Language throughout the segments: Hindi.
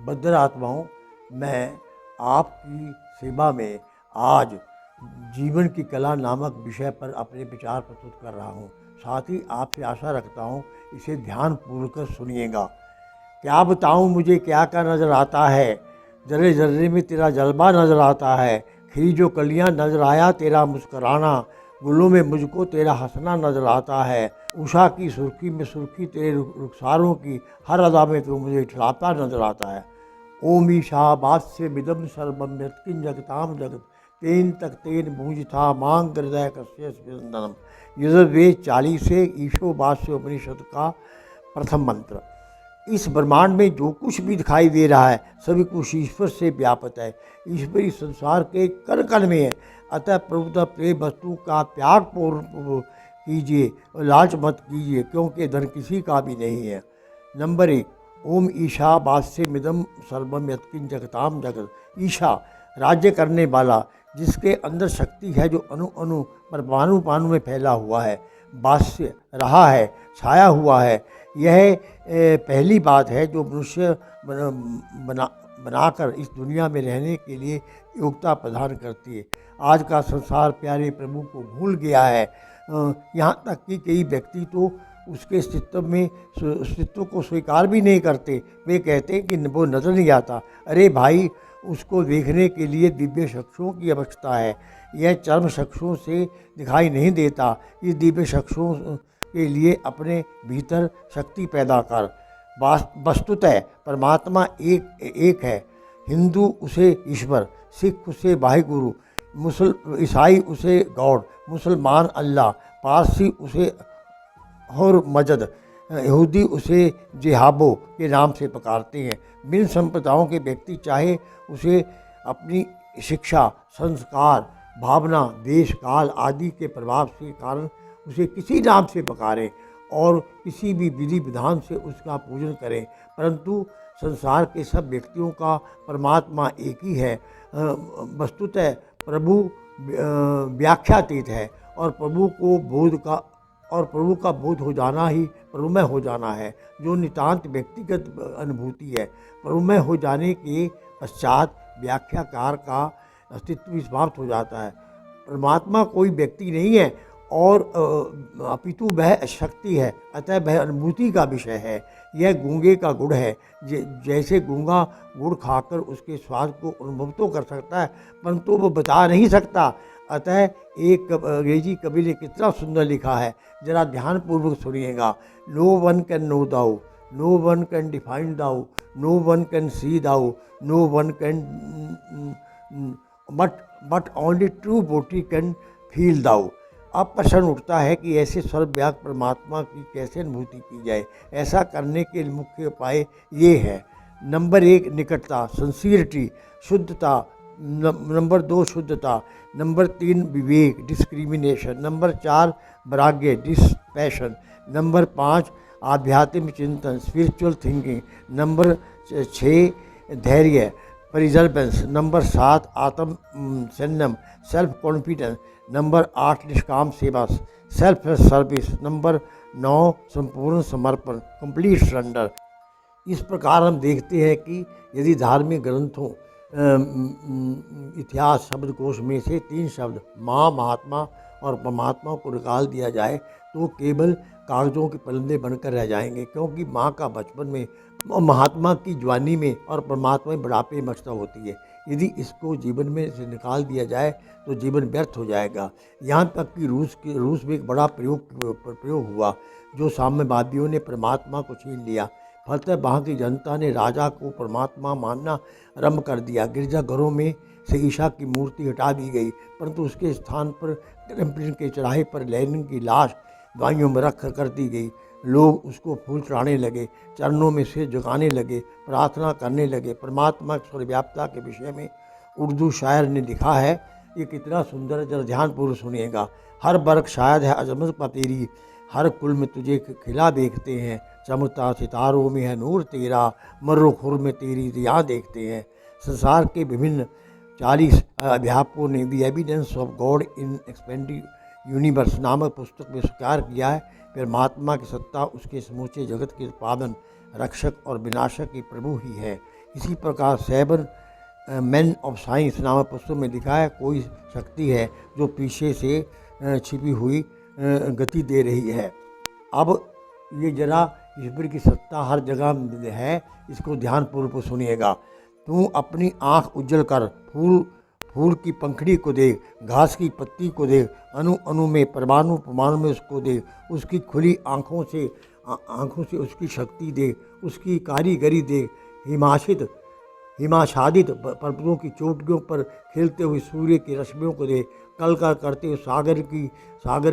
बद्र आत्माओं, मैं आपकी सेवा में आज जीवन की कला नामक विषय पर अपने विचार प्रस्तुत कर रहा हूँ। साथ ही आपसे आशा रखता हूँ इसे ध्यानपूर्वक सुनिएगा। क्या बताऊँ मुझे क्या क्या नज़र आता है, जर्रे जर्रे में तेरा जलवा नज़र आता है, खिली जो कलियाँ नज़र आया तेरा मुस्कराना, गुलों में मुझको तेरा हंसना नज़र आता है, उषा की सुर्खी में सुर्खी तेरे रुखसारों की, हर अदा में तो मुझे इठलाता नज़र आता है। ओम ईशा बास्य विदम सर्वम यत्किं जगताम जगत तेन तक तेन भूज था मांग हृदय कस्य स्पंदनम। यजुर्वेद 40 से ईशो बास्य उपनिषद का प्रथम मंत्र। इस ब्रह्मांड में जो कुछ भी दिखाई दे रहा है सभी कुछ ईश्वर से व्याप्त है, ईश्वरी संसार के कण कण में है। अतः प्रभुतः प्रिय वस्तु का त्याग पूर्ण कीजिए और लालच मत कीजिए, क्योंकि धन किसी का भी नहीं है। नंबर 1, ओम ईशा बास्य मिदम सर्वम यत्किं जगताम जगत। ईशा राज्य करने वाला, जिसके अंदर शक्ति है, जो अणु अणु परमाणु पाणु में फैला हुआ है। बास्य रहा है, छाया हुआ है। यह पहली बात है जो मनुष्य बनाकर इस दुनिया में रहने के लिए योग्यता प्रदान करती है। आज का संसार प्यारे प्रभु को भूल गया है। यहाँ तक कि कई व्यक्ति तो उसके अस्तित्व को स्वीकार भी नहीं करते। वे कहते हैं कि वो नज़र नहीं आता। अरे भाई, उसको देखने के लिए दिव्य चक्षुओं की आवश्यकता है। यह चर्म चक्षुओं से दिखाई नहीं देता। इस दिव्य चक्षुओं के लिए अपने भीतर शक्ति पैदा कर। वस्तुतः परमात्मा एक है। हिंदू उसे ईश्वर, सिख उसे वाहिगुरु, ईसाई उसे गॉड, मुसलमान अल्लाह, पारसी उसे और मजद, यहूदी उसे जिहाबो के नाम से पुकारते हैं। विभिन्न संप्रदायों के व्यक्ति चाहे उसे अपनी शिक्षा, संस्कार, भावना, देश काल आदि के प्रभाव के कारण उसे किसी नाम से पुकारें और किसी भी विधि विधान से उसका पूजन करें, परंतु संसार के सब व्यक्तियों का परमात्मा एक ही है। वस्तुतः प्रभु व्याख्यातीत है और प्रभु का बोध हो जाना ही प्रभुमय हो जाना है, जो नितांत व्यक्तिगत अनुभूति है। प्रभुमय हो जाने के पश्चात व्याख्याकार का अस्तित्व समाप्त हो जाता है। परमात्मा कोई व्यक्ति नहीं है और अपितु वह शक्ति है, अतः वह अनुभूति का विषय है। यह गूंगे का गुड़ है। जैसे गूंगा गुड़ खाकर उसके स्वाद को अनुभव तो कर सकता है, परंतु वो बता नहीं सकता। अतः एक अंग्रेजी कवि ने कितना सुंदर लिखा है, जरा ध्यानपूर्वक सुनिएगा। No one can know thou, no one can define thou, no one can see thou, no one can but only true body can feel thou. अब प्रश्न उठता है कि ऐसे सर्वव्यापक परमात्मा की कैसे अनुभूति की जाए। ऐसा करने के मुख्य उपाय ये है। नंबर 1, निकटता, सिंसियरिटी, शुद्धता। नंबर 2, शुद्धता। नंबर 3, विवेक, डिस्क्रिमिनेशन। नंबर 4, वैराग्य, डिस्पैशन। नंबर 5, आध्यात्मिक चिंतन, स्पिरिचुअल थिंकिंग। नंबर 6, धैर्य, परिजर्बेंस। नंबर 7, आत्म संयम, सेल्फ कॉन्फिडेंस। नंबर 8, निष्काम सेवा, सेल्फ सर्विस। नंबर 9, संपूर्ण समर्पण, कंप्लीट सरेंडर। इस प्रकार हम देखते हैं कि यदि धार्मिक ग्रंथों इतिहास शब्दकोश में से 3 शब्द माँ, महात्मा और परमात्मा को निकाल दिया जाए तो केवल कागज़ों के पलंदे बनकर रह जाएंगे, क्योंकि माँ का बचपन में, महात्मा की जवानी में और परमात्मा में बुढ़ापे में मस्ता होती है। यदि इसको जीवन में से निकाल दिया जाए तो जीवन व्यर्थ हो जाएगा। यहाँ तक कि रूस में एक बड़ा प्रयोग हुआ, जो साम्यवादियों ने परमात्मा को छीन लिया। फलतः वहाँ की जनता ने राजा को परमात्मा मानना आरंभ कर दिया। गिरजाघरों में से ईशा की मूर्ति हटा दी गई, परंतु उसके स्थान पर टेम्पलिन के चौराहे पर लेनिन की लाश गायों में रख कर दी गई। लोग उसको फूल चढ़ाने लगे, चरणों में सिर झुकाने लगे, प्रार्थना करने लगे। परमात्मा की सर्वव्यापता के विषय में उर्दू शायर ने लिखा है, ये कितना सुंदर है, जरा ध्यानपूर्वक सुनिएगा। हर बरक शायद है अजमत पा तेरी, हर कुल में तुझे खिला देखते हैं, चमकता सितारों में है नूर तेरा, मर्रो खुर में तेरी दिया देखते हैं। संसार के विभिन्न 40 अध्यापकों ने the evidence of God in expanding universe नामक पुस्तक में स्वीकार किया है परमात्मा की सत्ता उसके समूचे जगत के उत्पादन, रक्षक और विनाशक की प्रभु ही है। इसी प्रकार सेवन मैन ऑफ साइंस नामक पुस्तक में लिखा है, कोई शक्ति है जो पीछे से छिपी हुई गति दे रही है। अब ये जरा ईश्वर की सत्ता हर जगह है, इसको ध्यानपूर्वक सुनिएगा। तू अपनी आँख उज्जल कर फूल की पंखड़ी को देख, घास की पत्ती को देख, अणु अणु में परमाणु परमाणु में उसको देख, उसकी खुली आँखों से उसकी शक्ति देख, उसकी कारीगरी देख, हिमाच्छादित पर्वतों की चोटियों पर खेलते हुए सूर्य की रश्मियों को देख, कलकल करते हुए सागर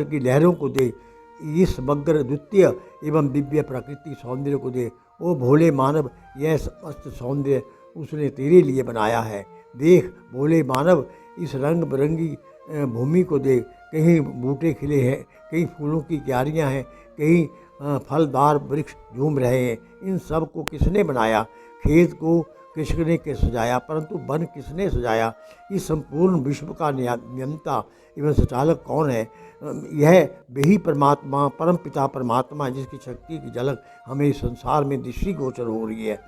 की लहरों को देख, इस समग्र द्वितीय एवं दिव्य प्रकृति सौंदर्य को देख। ओ भोले मानव, यह समस्त सौंदर्य उसने तेरे लिए बनाया है। देख भोले मानव, इस रंग बिरंगी भूमि को देख, कहीं बूटे खिले हैं, कहीं फूलों की क्यारियाँ हैं, कहीं फलदार वृक्ष झूम रहे हैं। इन सब को किसने बनाया? खेत को किसने के सजाया, परंतु वन किसने सजाया? इस संपूर्ण विश्व का नियंता एवं संचालक कौन है? यह वही परमात्मा, परम पिता परमात्मा, जिसकी शक्ति की झलक हमें इस संसार में दृष्टिगोचर हो रही है।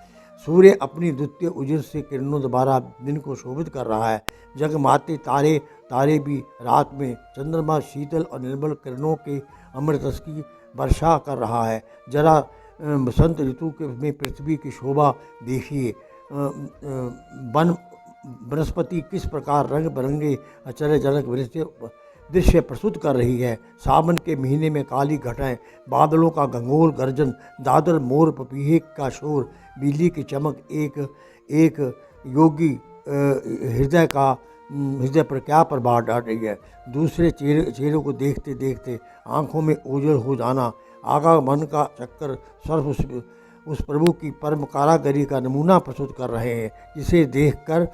सूर्य अपनी द्वितीय उजिर से किरणों द्वारा दिन को शोभित कर रहा है। जगमाते तारे भी रात में, चंद्रमा शीतल और निर्मल किरणों के अमृतरस की वर्षा कर रहा है। जरा बसंत ऋतु में पृथ्वी की शोभा देखिए। वनस्पति किस प्रकार रंग बिरंगे आश्चर्यजनक दृश्य प्रस्तुत कर रही है। सावन के महीने में काली घटाएं, बादलों का घंघोर गर्जन, दादर मोर पपीहे का शोर, बिजली की चमक एक योगी हृदय पर क्या प्रभाव डाल रही है। दूसरे चेहरे को देखते देखते आंखों में ओझल हो जाना, आगमन का चक्कर सर्व उस प्रभु की परम कारागरी का नमूना प्रस्तुत कर रहे हैं, जिसे देखकर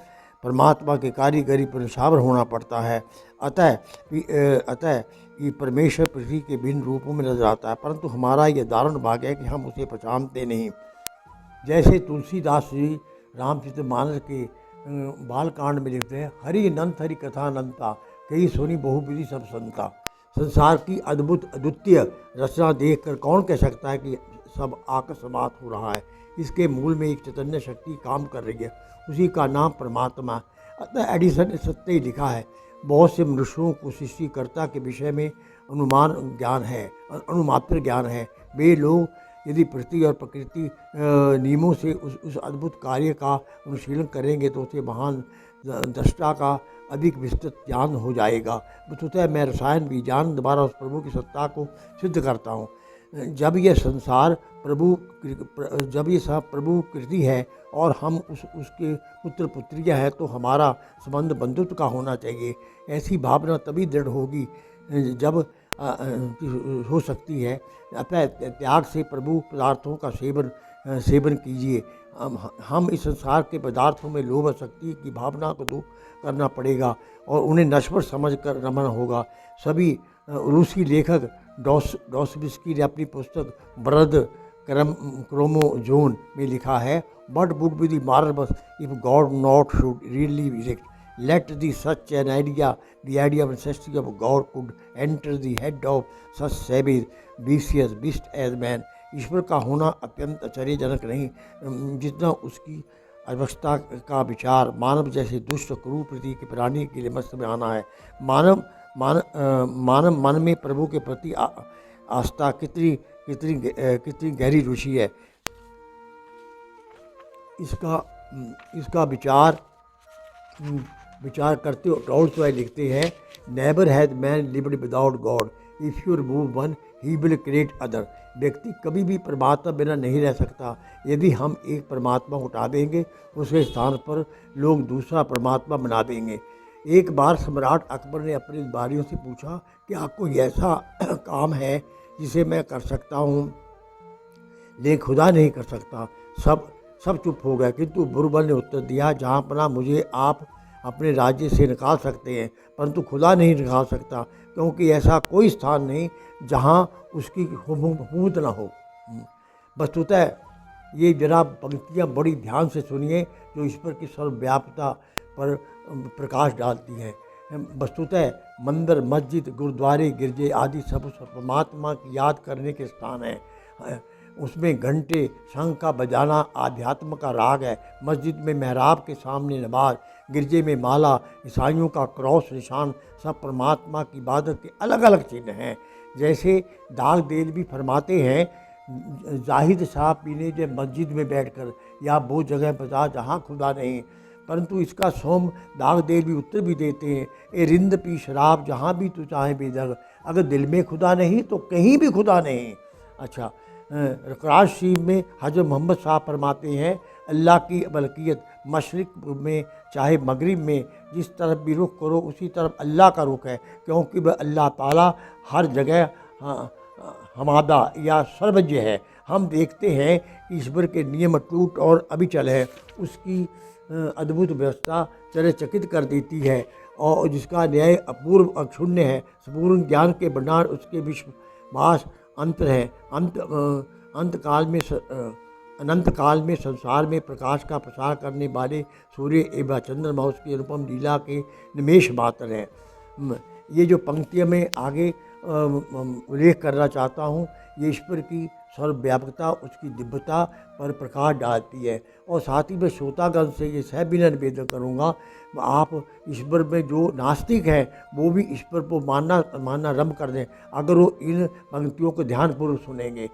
परमात्मा के कारीगरी पर निशावर होना पड़ता है। अतः ये परमेश्वर पृथ्वी के भिन्न रूपों में नजर आता है, परंतु हमारा यह दारुण भाग्य है कि हम उसे पहचानते नहीं। जैसे तुलसीदास जी रामचरितमानस के बालकांड में लिखते हैं, हरि अनंत हरि कथा अनंता, कई सुनी बहुविधि सब संता। संसार की अद्भुत अद्वितीय रचना देखकर कौन कह सकता है कि सब आकस्मात हो रहा है? इसके मूल में एक चैतन्य शक्ति काम कर रही है, उसी का नाम परमात्मा। अतः एडिसन ने सत्य ही लिखा है, बहुत से मनुष्यों को सृष्टिकर्ता के विषय में अनुमात्र ज्ञान है। वे लोग यदि पृथ्वी और प्रकृति नियमों से उस अद्भुत कार्य का अनुशीलन करेंगे तो उसे महान दृष्टा का अधिक विस्तृत ज्ञान हो जाएगा। वस्तुतः मैं रसायन विज्ञान द्वारा उस प्रभु की सत्ता को सिद्ध करता हूँ। जब यह सब प्रभु कृति है और हम उसके पुत्र पुत्रियाँ हैं, तो हमारा संबंध बंधुत्व का होना चाहिए। ऐसी भावना तभी दृढ़ होगी जब हो सकती है। अतः त्याग से प्रभु पदार्थों का सेवन कीजिए। हम इस संसार के पदार्थों में लोभ और शक्ति की भावना को दूर करना पड़ेगा और उन्हें नश्वर समझ कर रमना होगा। सभी रूसी लेखक डॉस्टोयेव्स्की ने अपनी पुस्तक ब्रद क्रोमोजोन में लिखा है, What would be the marvelous if God not should really exist? Let the such an idea, the idea of necessity of God could enter the head of such savage, vicious beast as man. ईश्वर का होना अत्यंत आश्चर्यजनक नहीं, जितना उसकी अवस्था का विचार मानव जैसे दुष्ट क्रूर प्रति के प्राणी के लिए मस्त में आना है। मानव मन में प्रभु के प्रति आस्था कितनी गहरी रुचि है, इसका विचार करते हो। टॉल्स्टॉय लिखते हैं, never has man lived without God, if you remove one he will create other. व्यक्ति कभी भी परमात्मा बिना नहीं रह सकता। यदि हम एक परमात्मा उठा देंगे, उसके स्थान पर लोग दूसरा परमात्मा बना देंगे। एक बार सम्राट अकबर ने अपने दरबारियों से पूछा कि आपको ऐसा काम है जिसे मैं कर सकता हूँ लेकिन खुदा नहीं कर सकता। सब चुप हो गए, किंतु बुरबल ने उत्तर दिया, जहाँ पना मुझे आप अपने राज्य से निकाल सकते हैं, परंतु खुदा नहीं निकाल सकता, क्योंकि ऐसा कोई स्थान नहीं जहाँ उसकी हुकूमत ना हो। वस्तुतः ये जरा पंक्तियाँ बड़ी ध्यान से सुनिए जो ईश्वर की सर्वव्यापकता पर प्रकाश डालती हैं। वस्तुतः मंदिर, मस्जिद, गुरुद्वारे, गिरजे आदि सब परमात्मा की याद करने के स्थान हैं। उसमें घंटे शंख का बजाना आध्यात्म का राग है। मस्जिद में मेहराब के सामने नमाज, गिरजे में माला, ईसाइयों का क्रॉस निशान, सब परमात्मा की इबादत के अलग अलग चिन्ह हैं। जैसे दाग देलवी फरमाते हैं, जाहिद साहब पीने जब मस्जिद में बैठकर या वो जगह बता जहाँ खुदा नहीं, परंतु इसका सोम दाग देलवी उत्तर भी देते हैं, ए रिंद पी शराब जहाँ भी तू चाहे बेदग, अगर दिल में खुदा नहीं तो कहीं भी खुदा नहीं। अच्छा, कुरान शरीफ में हज़रत मोहम्मद साहब फरमाते हैं, अल्लाह की मलकियत मशरिक़ में चाहे मगरिब में जिस तरफ भी रुख करो उसी तरफ अल्लाह का रुख है, क्योंकि वह अल्लाह ताला हर जगह हमादा या सर्वज्ञ है। हम देखते हैं कि ईश्वर के नियम टूट और अविचल है, उसकी अद्भुत व्यवस्था चकित कर देती है और जिसका न्याय अपूर्व अक्षुण्य है। संपूर्ण ज्ञान के भंडार उसके विश्वास अंत है। अनंत काल में संसार में प्रकाश का प्रसार करने वाले सूर्य एवं चंद्रमा उसकी अनुपम लीला के निमेष मात्र हैं। ये जो पंक्तियाँ मैं आगे उल्लेख करना चाहता हूँ, ये ईश्वर की सर्वव्यापकता, उसकी दिव्यता पर प्रकाश डालती है। और साथ ही मैं श्रोतागण से ये सविनय निवेदन करूँगा, आप ईश्वर में जो नास्तिक हैं वो भी ईश्वर को मानना आरंभ कर दें अगर वो इन पंक्तियों को ध्यानपूर्वक सुनेंगे।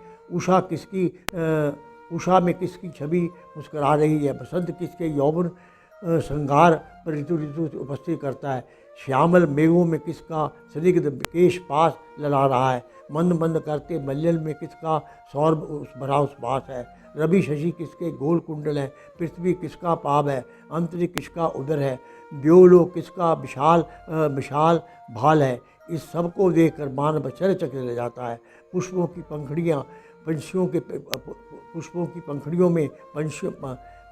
उषा में किसकी छवि मुस्करा रही है, बसंत किसके यौवन श्रृंगार पर ऋतु उपस्थित करता है, श्यामल मेघों में किसका स्निग्ध केश पास लड़ा रहा है, मंद मंद करते मल्यल में किसका सौरभ भरा उस्वास है, रवि शशि किसके गोल कुंडल है, पृथ्वी किसका पाव है, अंतरिक्ष किसका उदर है, द्योलोक किसका विशाल भाल है। इस सब को देखकर मानव आश्चर्यचकित रह जाता है। पुष्पों की पंखड़ियों में,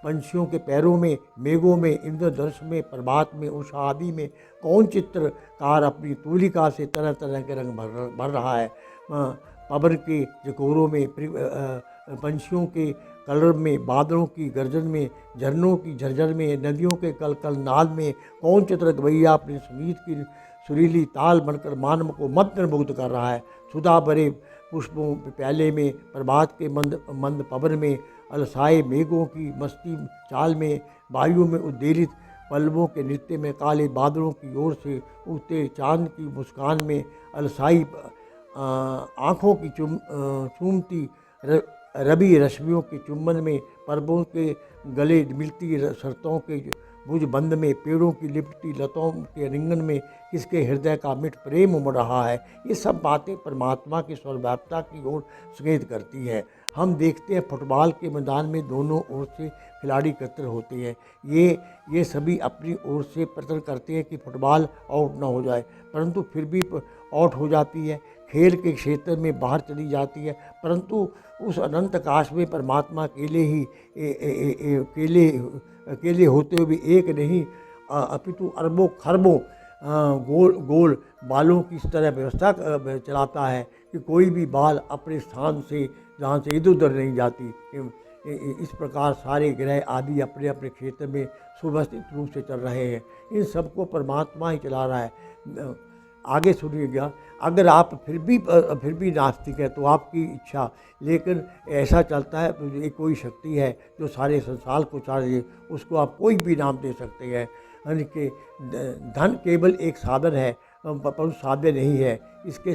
पंछियों के पैरों में, मेघों में, इंद्रधनुष में, प्रभात में, उषा आदि में कौन चित्रकार अपनी तूलिका से तरह तरह के रंग भर रहा है। पवन के झकोरों में, पंछियों के कलरव में, बादलों की गर्जन में, झरनों की झरझर में, नदियों के कलकल नाद में कौन चित्र गवैया अपने संगीत की सुरीली ताल बनकर मानव को मंत्रमुग्ध कर रहा है। सुधा भरे पुष्पों प्याले में, प्रभात के मंद पवन में, अलसाए मेघों की मस्ती चाल में, वायु में उद्वेलित पल्लवों के नृत्य में, काले बादलों की ओर से उगते चांद की मुस्कान में, अलसाई आँखों की चूमती रवि रश्मियों के चुम्बन में, पर्वों के गले मिलती शर्तों के भुज बंद में, पेड़ों की लिपटी लताओं के रिंगन में किसके हृदय का मिठ प्रेम उमड़ रहा है। ये सब बातें परमात्मा की सर्वव्यापकता की ओर संकेत करती है। हम देखते हैं फुटबॉल के मैदान में दोनों ओर से खिलाड़ी एकत्र होते हैं। ये सभी अपनी ओर से प्रयत्न करते हैं कि फुटबॉल आउट ना हो जाए, परंतु फिर भी आउट हो जाती है, खेल के क्षेत्र में बाहर चली जाती है। परंतु उस अनंत आकाश में परमात्मा अकेले होते हुए भी एक नहीं अपितु अरबों खरबों गोल बालों की इस तरह व्यवस्था चलाता है कि कोई भी बाल अपने स्थान से जहाँ से इधर उधर नहीं जाती। इस प्रकार सारे ग्रह आदि अपने अपने क्षेत्र में सुव्यवस्थित रूप से चल रहे हैं। इन सबको परमात्मा ही चला रहा है। आगे सुनिएगा, अगर आप फिर भी नास्तिक हैं तो आपकी इच्छा, लेकिन ऐसा चलता है तो ये कोई शक्ति है जो सारे संसार को चला रही है, उसको आप कोई भी नाम दे सकते हैं। यानी कि धन केवल एक साधन है पर साध्य नहीं है। इसकी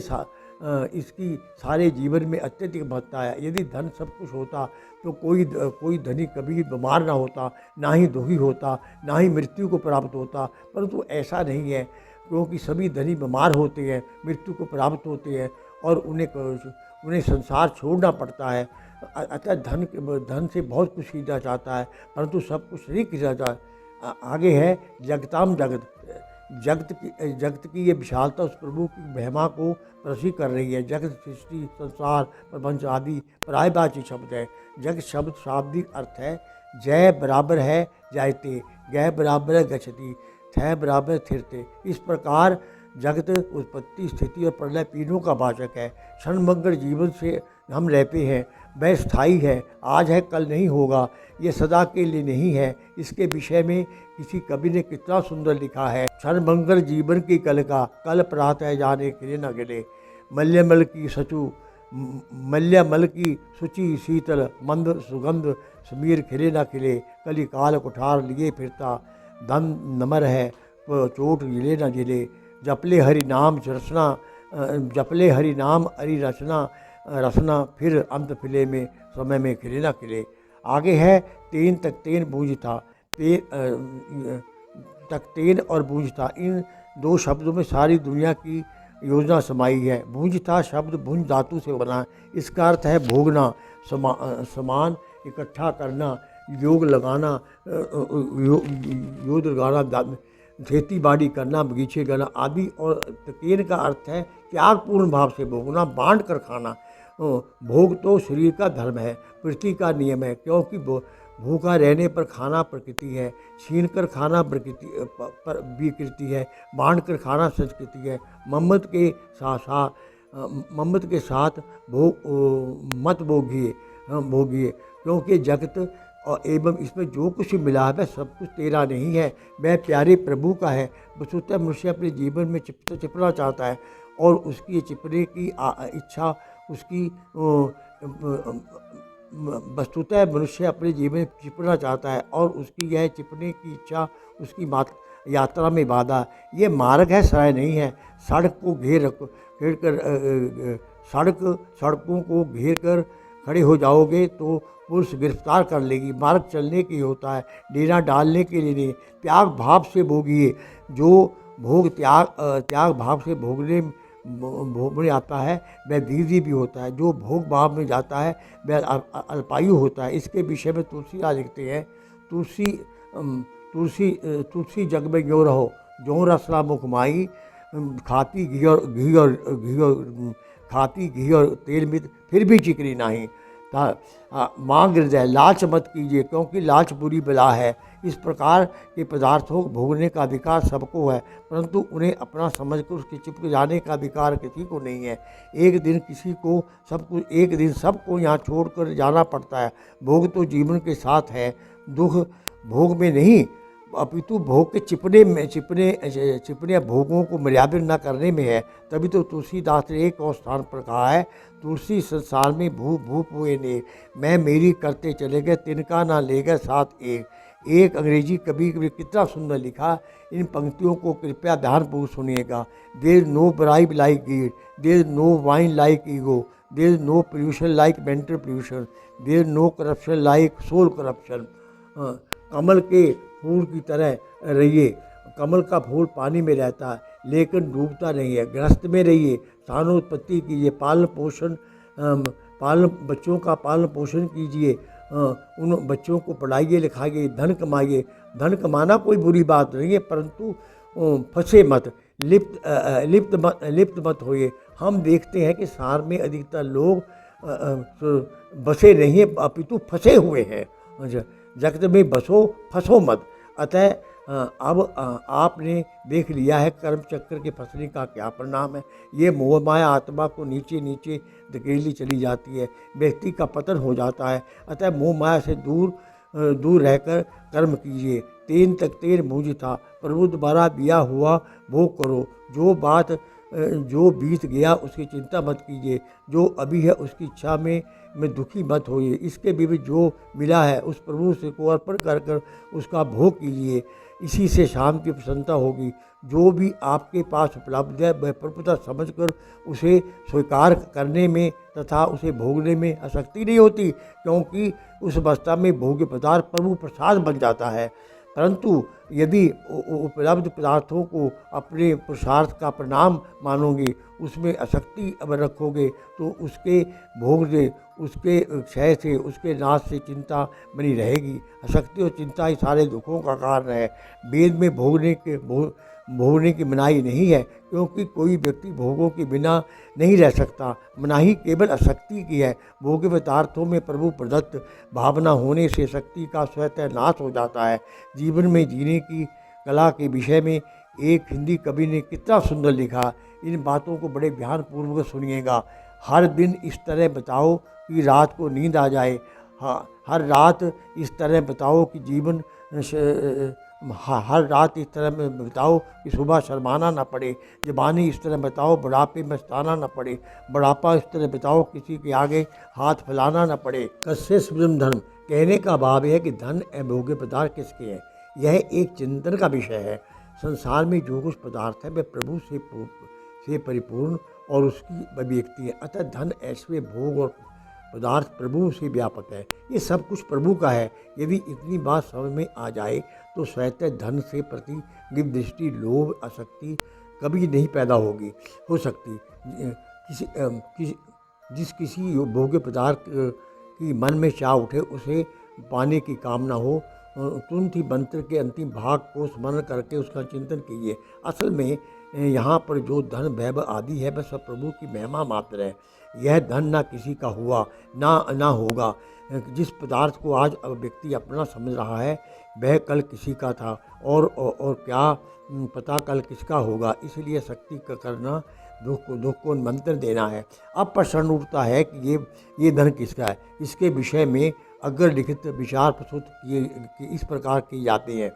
सारे जीवन में अत्यधिक महत्ता है। यदि धन सब कुछ होता तो कोई धनी कभी बीमार ना होता, ना ही दुखी होता, ना ही मृत्यु को प्राप्त होता। परंतु ऐसा नहीं है, क्योंकि सभी धनी बीमार होते हैं, मृत्यु को प्राप्त होते हैं और उन्हें संसार छोड़ना पड़ता है। अतः धन से बहुत कुछ खरीदा जाता है, परंतु सब कुछ नहीं खरीदा जाता। आगे है जगताम जगत की ये विशालता उस प्रभु की महिमा को प्रदर्शित कर रही है। जगत सृष्टि संसार प्रपंच आदि पर्यायवाची शब्द है। जगत शब्द शाब्दिक अर्थ है जय बराबर है जायते, गय बराबर है गच्छति, थ बराबर थिरते। इस प्रकार जगत उत्पत्ति स्थिति और प्रलय तीनों का वाचक है। क्षणभंगुर जीवन से हम रहते हैं, वह स्थायी है, आज है कल नहीं होगा, ये सदा के लिए नहीं है। इसके विषय में किसी कवि ने कितना सुंदर लिखा है, क्षणभंगुर जीवन की कल का, कल प्रातः जाने गिरे न गिरे, मल्यमल की सचु मल्यमल की शुचि शीतल मंद सुगंध, समीर खिले न खिले कली काल कुठार लिए फिरता, धन नमर है चोट जिले न जिले, जपले हरि नाम रसना, जपले हरि नाम हरि रचना रसना, फिर अंत फिले में समय में खिले न खिले। आगे है तेन तक तेन बूझ था, तक तेन और बूझ था, इन दो शब्दों में सारी दुनिया की योजना समाई है। भुंज था शब्द भुंज धातु से बना, इसका अर्थ है भोगना, समान इकट्ठा करना, योग लगाना, योग लगाना, खेती बाड़ी करना, बगीचे करना आदि। और तकेन का अर्थ है त्यागपूर्ण भाव से भोगना, बांट कर खाना। भोग तो शरीर का धर्म है, प्रकृति का नियम है, क्योंकि भूखा रहने पर खाना प्रकृति है, छीन कर खाना प्रकृति पर विकृति है, बांट कर खाना संस्कृति है। मम्मत के साथ भोग मत भोगिए, क्योंकि जगत और एवं इसमें जो कुछ मिला है वह सब कुछ तेरा नहीं है, वह प्यारे प्रभु का है। वस्तुतः मनुष्य अपने जीवन में चिपना चाहता है और उसकी चिपने की इच्छा उसकी वस्तुतः मनुष्य अपने जीवन में चिपना चाहता है और उसकी यह चिपने की इच्छा उसकी यात्रा में बाधा। ये मार्ग है, सराय नहीं है। सड़कों को घेर कर खड़े हो जाओगे तो पुलिस गिरफ्तार कर लेगी। मार्ग चलने की होता है, डेरा डालने के लिए नहीं। त्याग भाव से भोगिए, जो भोग त्याग भाव से भोगने आता है वह दीर्घ भी होता है, जो भोग भाव में जाता है वह अल्पायु होता है। इसके विषय में तुलसीदास लिखते हैं, तुलसी जग में क्यों रहो, जो रसना मुख माई, खाती घी और तेल मित फिर भी चिकनी नहीं। मांग हृदय लालच मत कीजिए, क्योंकि लालच बुरी बला है। इस प्रकार के पदार्थों को भोगने का अधिकार सबको है, परंतु उन्हें अपना समझकर उसके चिपक जाने का अधिकार किसी को नहीं है। एक दिन सबको यहाँ छोड़कर जाना पड़ता है। भोग तो जीवन के साथ है, दुख भोग में नहीं अपितु भोग के चिपने भोगों को मर्यादित न करने में है। तभी तो तुलसीदास ने एक और स्थान पर कहा है, तुलसी संसार में भूप हुए ने, मैं मेरी करते चले गए, तिनका ना ले गए साथ एक अंग्रेजी कवि कितना सुंदर लिखा। इन पंक्तियों को कृपया ध्यानपूर्वक सुनिएगा। There is no bribe like greed, there is no wine like ego, there is no pollution like mental pollution, there is no corruption like soul corruption. कमल के फूल की तरह रहिए। कमल का फूल पानी में रहता है लेकिन डूबता नहीं है। गृहस्थ में रहिए, स्थानोत्पत्ति कीजिए, बच्चों का पालन पोषण कीजिए, उन बच्चों को पढ़ाइए लिखाइए, धन कमाइए। धन कमाना कोई बुरी बात नहीं है, परंतु फंसे मत, लिप्त मत होइए। हम देखते हैं कि सार में अधिकतर लोग बसे नहीं हैं अपितु फंसे हुए हैं। जगत में बसो, फंसो मत। अतः अब आपने देख लिया है कर्म चक्र के फंसने का क्या परिणाम है। ये मोह माया आत्मा को नीचे नीचे धकेली चली जाती है, व्यक्ति का पतन हो जाता है। अतः मोह माया से दूर रहकर कर्म कीजिए। तेन तक तेन मुझ था, प्रभु द्वारा दिया हुआ भोग करो। जो बीत गया उसकी चिंता मत कीजिए, जो अभी है उसकी इच्छा में दुखी मत होइए। इसके विपरीत जो मिला है उस प्रभु से को अर्पण कर उसका भोग कीजिए। इसी से शांति प्रसन्नता होगी। जो भी आपके पास उपलब्ध है वह प्रभुता समझकर उसे स्वीकार करने में तथा उसे भोगने में आसक्ति नहीं होती, क्योंकि उस अवस्था में भोग्य पदार्थ प्रभु प्रसाद बन जाता है। परंतु यदि उपलब्ध पदार्थों को अपने पुरुषार्थ का परिणाम मानोगे, उसमें आसक्ति अब रखोगे, तो उसके भोग से, उसके क्षय से, उसके नाश से चिंता बनी रहेगी। आसक्ति और चिंता ही सारे दुखों का कारण है। वेद में भोगने की मनाही नहीं है, क्योंकि कोई व्यक्ति भोगों के बिना नहीं रह सकता। मनाही केवल आसक्ति की है। भोग्य पदार्थों में प्रभु प्रदत्त भावना होने से शक्ति का स्वतः नाश हो जाता है। जीवन में जीने की कला के विषय में एक हिंदी कवि ने कितना सुंदर लिखा। इन बातों को बड़े ध्यानपूर्वक सुनिएगा। हर दिन इस तरह बताओ कि रात को नींद आ जाए। हर रात इस तरह बताओ कि हर रात इस तरह में बिताओ कि सुबह शर्माना ना पड़े, जवानी इस तरह बिताओ बुढ़ापे में सताना ना पड़े, बुढ़ापा इस तरह बिताओ किसी के आगे हाथ फैलाना ना पड़े। कस्य सुजम धर्म, कहने का भाव है कि धन एवं भोग्य पदार्थ किसके हैं, यह एक चिंतन का विषय है। संसार में जो कुछ पदार्थ है वह प्रभु से परिपूर्ण और उसकी अभिव्यक्ति है। अतः धन, ऐश्वर्य, भोग और पदार्थ प्रभु से व्यापक है, ये सब कुछ प्रभु का है। यदि इतनी बात समझ में आ जाए तो स्वतः धन से प्रति दृष्टि, लोभ, आसक्ति कभी नहीं पैदा हो सकती। किसी भोग्य पदार्थ की मन में चाह उठे, उसे पाने की कामना हो, तुरंत ही मंत्र के अंतिम भाग को स्मरण करके उसका चिंतन कीजिए। असल में यहाँ पर जो धन, वैभव आदि है वह सब प्रभु की महिमा मात्र है। यह धन ना किसी का हुआ ना होगा। जिस पदार्थ को आज व्यक्ति अपना समझ रहा है वह कल किसी का था, और क्या पता कल किसका होगा। इसलिए शक्ति का करना, दुख को मंत्र देना है। अब प्रश्न उठता है कि ये धन किसका है। इसके विषय में अगर लिखित विचार प्रस्तुत किए इस प्रकार किए जाते हैं।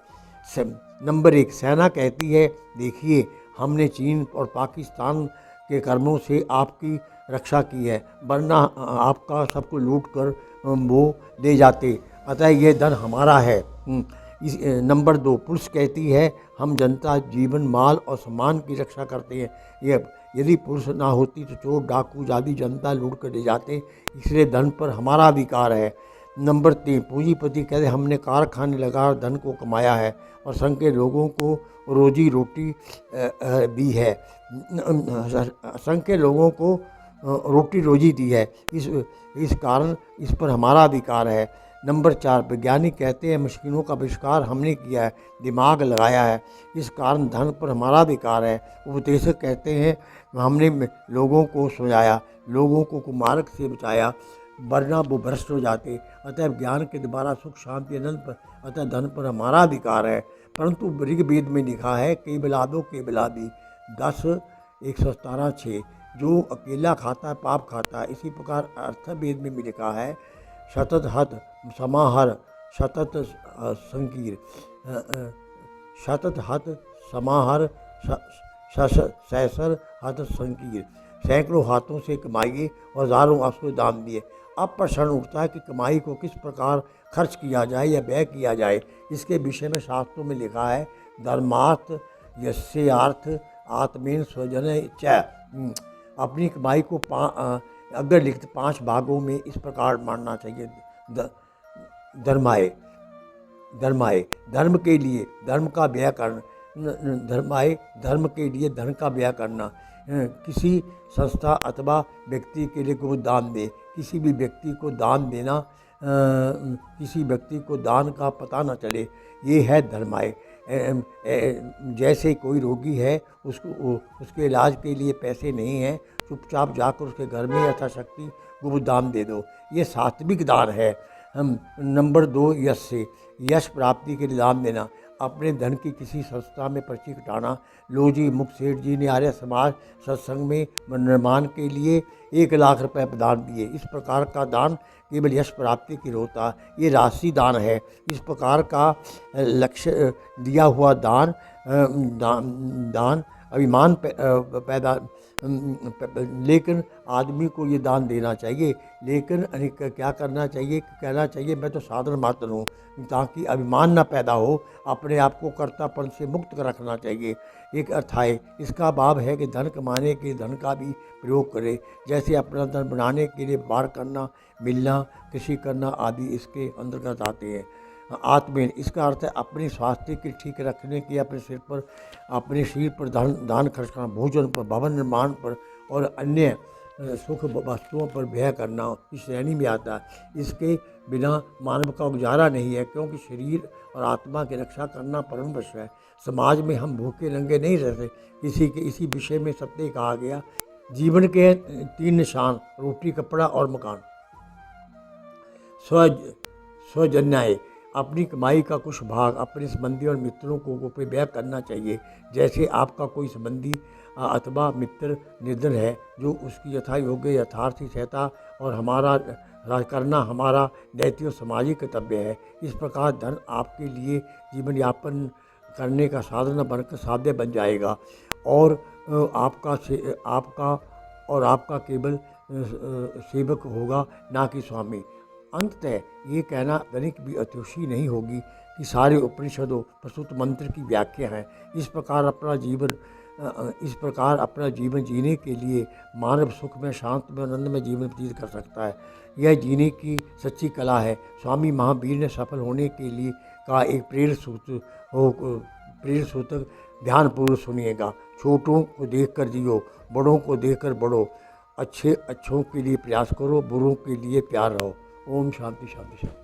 नंबर 1, सेना कहती है, देखिए हमने चीन और पाकिस्तान के कर्मों से आपकी रक्षा की है, वरना आपका सब कुछ लूट कर वो ले जाते, अतः ये धन हमारा है। नंबर 2, पुलिस कहती है, हम जनता जीवन, माल और सम्मान की रक्षा करते हैं। यदि पुलिस ना होती तो चोर, डाकू आदि जनता लूट कर ले जाते, इसलिए धन पर हमारा अधिकार है। नंबर 3, पूंजीपति कहते, हमने कारखाने लगा धन को कमाया है और संघ के लोगों को रोजी रोटी दी है, संघ के लोगों को रोटी रोजी दी है, इस कारण इस पर हमारा अधिकार है। नंबर 4, वैज्ञानिक कहते हैं, मशीनों का आविष्कार हमने किया है, दिमाग लगाया है, इस कारण धन पर हमारा अधिकार है। उपदेशक कहते हैं, हमने लोगों को सुझाया, लोगों को कुमार्ग से बचाया, वरना वो भ्रष्ट हो जाते, अतः ज्ञान के द्वारा सुख शांति आनंद पर, अतः धन पर हमारा अधिकार है। परंतु ऋग्वेद में लिखा है, केवलादो केवलादि 10:117-6, जो अकेला खाता है पाप खाता है। इसी प्रकार अर्थवेद में भी लिखा है, शतत हत समाहर शतत संकीर, शतत हत समाहर सैसर हत संकीर, सैकड़ों हाथों से कमाइए और हजारों आंसू दान दिए। अब प्रश्न उठता है कि कमाई को किस प्रकार खर्च किया जाए या व्यय किया जाए। इसके विषय में शास्त्रों में लिखा है, धर्मार्थ यस्यार्थ आत्मेन स्वजन च। अपनी कमाई को अगर लिखित 5 भागों में इस प्रकार मानना चाहिए। धर्माय, धर्म के लिए धर्म का व्यय करना, धर्माय, धर्म के लिए धन का व्यय करना, किसी संस्था अथवा व्यक्ति के लिए को दान दे, किसी भी व्यक्ति को दान देना, किसी व्यक्ति को दान का पता न चले, ये है धर्माय। जैसे कोई रोगी है, उसके इलाज के लिए पैसे नहीं हैं, चुपचाप जाकर उसके घर में यथाशक्ति को दान दे दो, ये सात्विक दान है। नंबर 2, यश से, यश प्राप्ति के लिए दान देना, अपने धन की किसी संस्था में पर्ची कटाना। लोजी मुख सेठ जी ने आर्य समाज सत्संग में निर्माण के लिए 1 लाख रुपए प्रदान दिए। इस प्रकार का दान केवल यश प्राप्ति की होता, ये राशि दान है। इस प्रकार का लक्ष्य दिया हुआ दान अभिमान पैदा, लेकिन आदमी को ये दान देना चाहिए, लेकिन क्या करना चाहिए, कहना चाहिए मैं तो साधन मात्र हूँ, ताकि अभिमान न पैदा हो, अपने आप को कर्तापन से मुक्त कर रखना चाहिए। एक अर्थ है, इसका भाव है कि धन कमाने के धन का भी प्रयोग करे, जैसे अपना धन बनाने के लिए व्यापार करना, मिलना, कृषि करना आदि इसके अंतर्गत आते हैं। आत्मेन, इसका अर्थ है अपने स्वास्थ्य के ठीक रखने के, अपने शरीर पर दान खर्च करना, भोजन पर, भवन निर्माण पर और अन्य सुख वस्तुओं पर व्यय करना इस श्रेणी में आता है। इसके बिना मानव का गुजारा नहीं है, क्योंकि शरीर और आत्मा की रक्षा करना परम अवश्य है। समाज में हम भूखे नंगे नहीं रहते, इसी विषय में सत्य कहा गया, जीवन के 3 निशान, रोटी, कपड़ा और मकान। स्वजन्याय, अपनी कमाई का कुछ भाग अपने संबंधी और मित्रों को व्यय करना चाहिए। जैसे आपका कोई संबंधी अथवा मित्र निर्धन है, जो उसकी यथा योग्य यथार्थी सहायता और हमारा करना हमारा नैतिक और सामाजिक कर्तव्य है। इस प्रकार धन आपके लिए जीवन यापन करने का साधन बनकर साध्य बन जाएगा और आपका केवल सेवक होगा, ना कि स्वामी। अंततः ये कहना धनिक भी अतिशी नहीं होगी कि सारे उपनिषदों प्रस्तुत मंत्र की व्याख्या है। इस प्रकार अपना जीवन जीने के लिए मानव सुख में, शांत में, आनंद में जीवन व्यतीत कर सकता है। यह जीने की सच्ची कला है। स्वामी महावीर ने सफल होने के लिए का एक प्रेरक सूत्र ध्यानपूर्वक सुनिएगा। छोटों को देखकर जियो, बड़ों को देखकर बढ़ो, अच्छों के लिए प्रयास करो, बुरों के लिए प्यार रहो। ओम शांति शांति शांति।